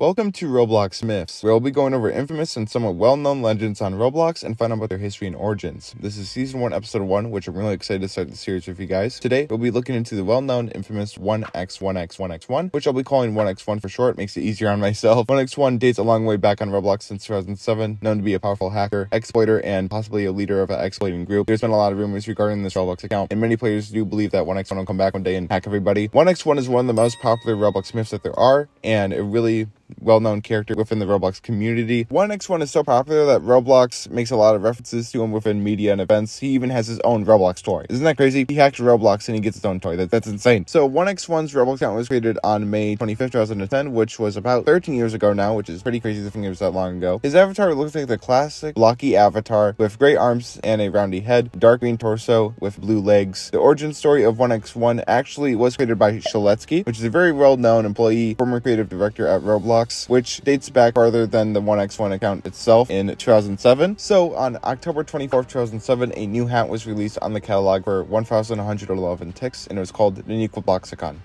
Welcome to Roblox Myths, where we'll be going over infamous and somewhat well-known legends on Roblox and find out about their history and origins. This is Season 1, Episode 1, which I'm really excited to start the series with you guys. Today, we'll be looking into the well-known infamous 1x1x1x1, which I'll be calling 1x1 for short, makes it easier on myself. 1x1 dates a long way back on Roblox since 2007, known to be a powerful hacker, exploiter, and possibly a leader of an exploiting group. There's been a lot of rumors regarding this Roblox account, and many players do believe that 1x1 will come back one day and hack everybody. 1x1 is one of the most popular Roblox myths that there are, and it really well-known character within the Roblox community. 1x1 is so popular that Roblox makes a lot of references to him within media and events. He even has his own Roblox toy. Isn't that crazy? He hacked Roblox and he gets his own toy. That's insane. So 1x1's Roblox account was created on May 25th, 2010, which was about 13 years ago now, which is pretty crazy to think it was that long ago. His avatar looks like the classic blocky avatar with gray arms and a roundy head, dark green torso with blue legs. The origin story of 1x1 actually was created by Shaletsky, which is a very well-known employee, former creative director at Roblox, which dates back farther than the 1x1 account itself in 2007. So on October 24th, 2007, a new hat was released on the catalog for 1,111 ticks, and it was called the Niquabloxicon.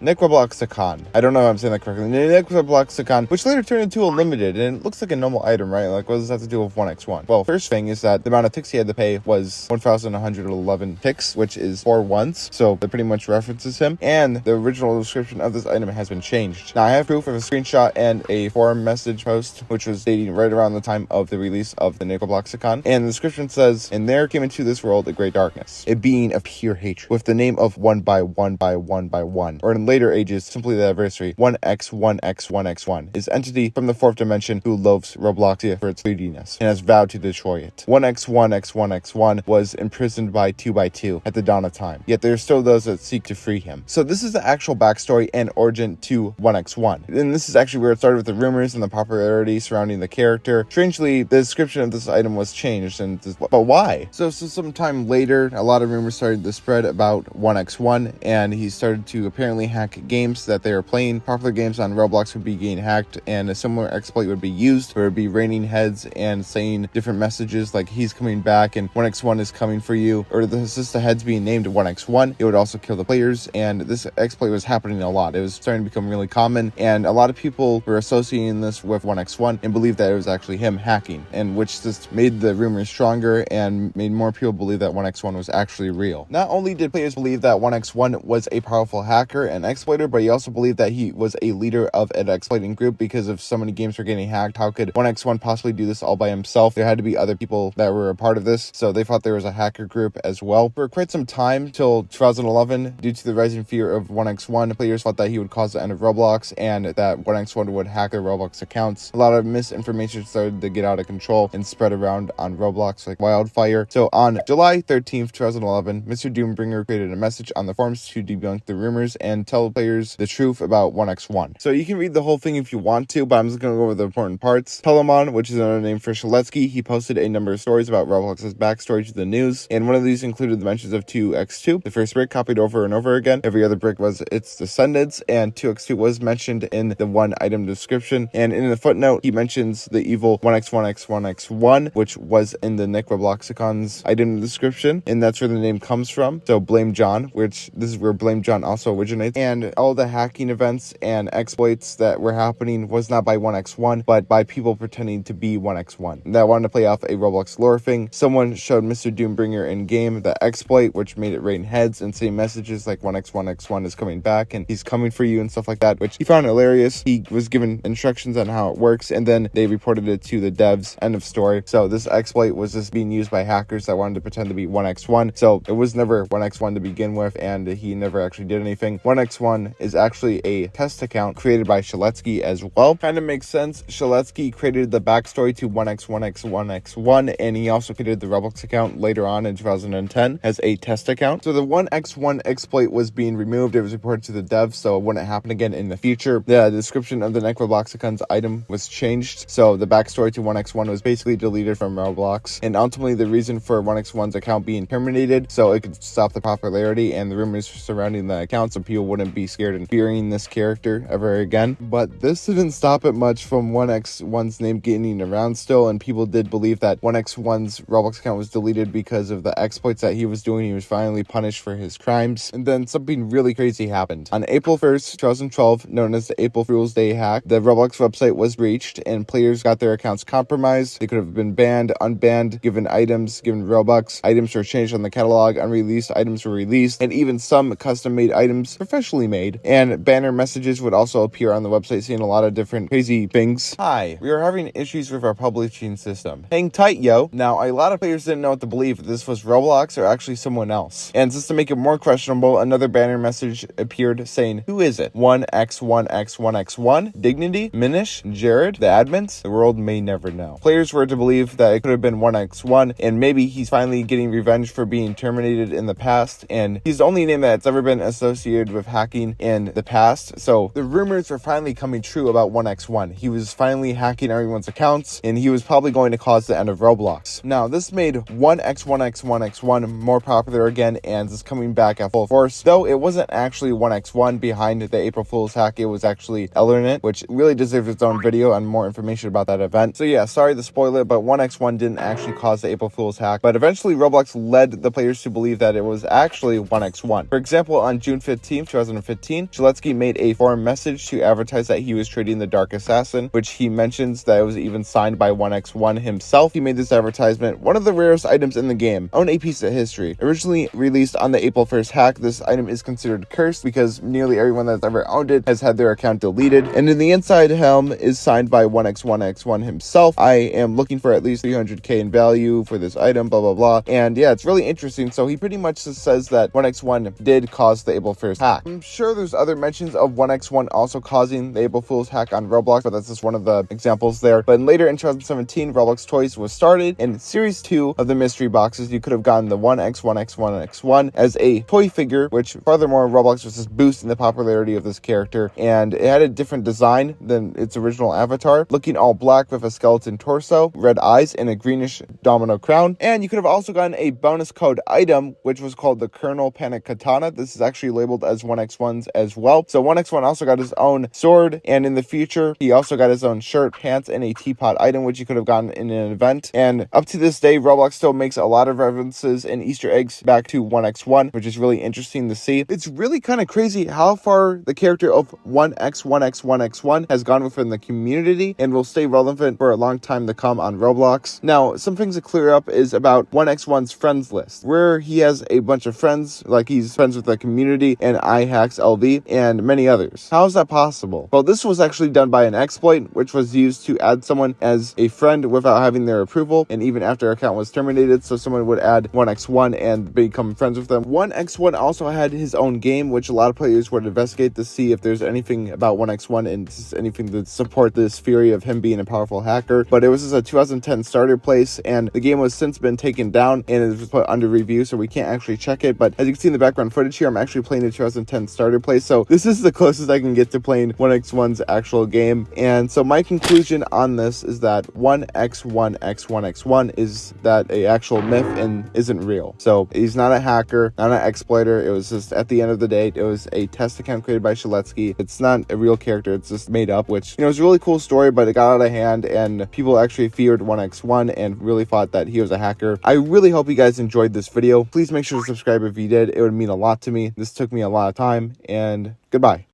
I don't know if I'm saying that correctly. Niquabloxicon, which later turned into a limited, and it looks like a normal item, right? Like, what does that have to do with 1x1? Well, first thing is that the amount of ticks he had to pay was 1,111 ticks, which is 4 ones, so that pretty much references him, and the original description of this item has been changed. Now, I have proof of a screenshot and a forum message post, which was dating right around the time of the release of the Niquabloxicon, and the description says, "And there came into this world a great darkness, a being of pure hatred, with the name of 1x1x1x1, or in later ages, simply the adversary, 1x1x1x1, is entity from the fourth dimension who loathes Robloxia for its greediness, and has vowed to destroy it. 1x1x1x1 was imprisoned by 2x2 at the dawn of time, yet there are still those that seek to free him." So this is the actual backstory and origin to 1x1, and this is actually where it started with the rumors and the popularity surrounding the character. Strangely, the description of this item was changed, but why? So sometime later, a lot of rumors started to spread about 1x1, and he started to apparently hack games that they were playing. Popular games on Roblox would be getting hacked, and a similar exploit would be used, where it would be raining heads and saying different messages like "he's coming back" and "1x1 is coming for you," or just the heads being named 1x1. It would also kill the players, and this exploit was happening a lot. It was starting to become really common, and a lot of people were associating this with 1x1 and believed that it was actually him hacking, and which just made the rumors stronger and made more people believe that 1x1 was actually real. Not only did players believe that 1x1 was a powerful hacker and exploiter, but he also believed that he was a leader of an exploiting group because of so many games were getting hacked. How could 1x1 possibly do this all by himself? There had to be other people that were a part of this, so they thought there was a hacker group as well. For quite some time, till 2011, due to the rising fear of 1x1, players thought that he would cause the end of Roblox and that 1x1 would hack their Roblox accounts. A lot of misinformation started to get out of control and spread around on Roblox like wildfire. So on July 13th, 2011, Mr. Doombringer created a message on the forums to debunk the rumors and tell players the truth about 1x1. So you can read the whole thing if you want to, but I'm just going to go over the important parts. Telemon, which is another name for Shaletsky, he posted a number of stories about Roblox's backstory to the news, and one of these included the mentions of 2x2. The first brick copied over and over again. Every other brick was its descendants, and 2x2 was mentioned in the one item description, and in the footnote, he mentions the evil 1x1x1x1, which was in the Niquabloxicon's item description, and that's where the name comes from. So Blame John, which this is where Blame John also originates, and all the hacking events and exploits that were happening was not by 1x1, but by people pretending to be 1x1 that wanted to play off a Roblox lore thing. Someone showed Mr. Doombringer in game the exploit, which made it rain heads and say messages like 1x1x1 is coming back and he's coming for you and stuff like that, which he found hilarious. He was given instructions on how it works, and then they reported it to the devs. End of story. So this exploit was just being used by hackers that wanted to pretend to be 1x1. So it was never 1x1 to begin with, and he never actually did anything. 1x1 is actually a test account created by Shaletsky as well. Kind of makes sense. Shaletsky created the backstory to 1x1x1x1, and he also created the Roblox account later on in 2010 as a test account. So the 1x1 exploit was being removed. It was reported to the devs, so it wouldn't happen again in the future. The description of the Niquabloxicon's item was changed, so the backstory to 1x1 was basically deleted from Roblox, and ultimately the reason for 1x1's account being terminated so it could stop the popularity and the rumors surrounding the account, so people wouldn't be scared and fearing this character ever again. But this didn't stop it much from 1x1's name getting around still, and people did believe that 1x1's Roblox account was deleted because of the exploits that he was doing. He was finally punished for his crimes, and then something really crazy happened. On April 1st, 2012, known as the April Fool's Day hack, the Roblox website was breached and players got their accounts compromised. They could have been banned, unbanned, given items, given Robux. Items were changed on the catalog, unreleased items were released, and even some custom-made items professionally made. And banner messages would also appear on the website saying a lot of different crazy things. Hi, we are having issues with our publishing system. Hang tight, yo. Now, a lot of players didn't know what to believe, if this was Roblox or actually someone else. And just to make it more questionable, another banner message appeared saying, who is it? 1x1x1x1? Dignity? Minish? Jared? The admins? The world may never know. Players were to believe that it could have been 1x1, and maybe he's finally getting revenge for being terminated in the past, and he's the only name that's ever been associated with hacking in the past. So the rumors are finally coming true about 1x1. He was finally hacking everyone's accounts, and he was probably going to cause the end of Roblox. Now, this made 1x1x1x1 more popular again, and is coming back at full force, though it wasn't actually 1x1 behind the April Fool's hack. It was actually Ellernet, which really deserves its own video and more information about that event. So yeah, sorry to spoil it, but 1x1 didn't actually cause the April Fool's hack, but eventually Roblox led the players to believe that it was actually 1x1. For example, on June 15, 2015, Sheletsky made a forum message to advertise that he was trading the Dark Assassin, which he mentions that it was even signed by 1x1 himself. He made this advertisement, one of the rarest items in the game. Own a piece of history. Originally released on the April 1st hack, this item is considered cursed because nearly everyone that's ever owned it has had their account deleted. And in the inside helm is signed by 1x1x1 himself. I am looking for at least 300k in value for this item, blah, blah, blah. And yeah, it's really interesting. So he pretty much just says that 1x1 did cause the April 1st hack. I'm sure there's other mentions of 1x1 also causing the April Fool's hack on Roblox, but that's just one of the examples there. But later in 2017, Roblox Toys was started, and in Series 2 of the mystery boxes, you could have gotten the 1x1x1x1 as a toy figure, which furthermore, Roblox was just boosting the popularity of this character, and it had a different design than its original avatar, looking all black with a skeleton torso, red eyes, and a greenish domino crown. And you could have also gotten a bonus code item, which was called the Colonel Panic Katana. This is actually labeled as 1x1's as well. So 1x1 also got his own sword, and in the future, he also got his own shirt, pants, and a teapot item, which you could have gotten in an event. And up to this day, Roblox still makes a lot of references and Easter eggs back to 1x1, which is really interesting to see. It's really kind of crazy how far the character of 1x1x1x1 has gone within the community and will stay relevant for a long time to come on Roblox. Now, some things to clear up is about 1x1's friends list, where he has a bunch of friends, like he's friends with the community and iHacksLV and many others. How is that possible? Well, this was actually done by an exploit, which was used to add someone as a friend without having their approval, and even after their account was terminated, so someone would add 1x1 and become friends with them. 1x1 also had his own game, which a lot of players would investigate to see if there's anything about 1x1 and anything to support this theory of him being a powerful hacker. But it was just a 2010 starter place, and the game has since been taken down and it was put under review, so we can't actually check it. But as you can see in the background footage here, I'm actually playing the 2010 starter place, so this is the closest I can get to playing 1x1's actual game. And so my conclusion on this is that 1x1x1x1 is that a actual myth and isn't real. So he's not a hacker, not an exploiter. It was just, at the end of the day, it was a test account created by Sheletsky. It's not a real character, it's just made up, which, you know, it's a really cool story, but it got out of hand and people actually feared 1x1 and really thought that he was a hacker. I really hope you guys enjoyed this video. Please make sure to subscribe if you did. It would mean a lot to me. This took me a lot of time, and goodbye.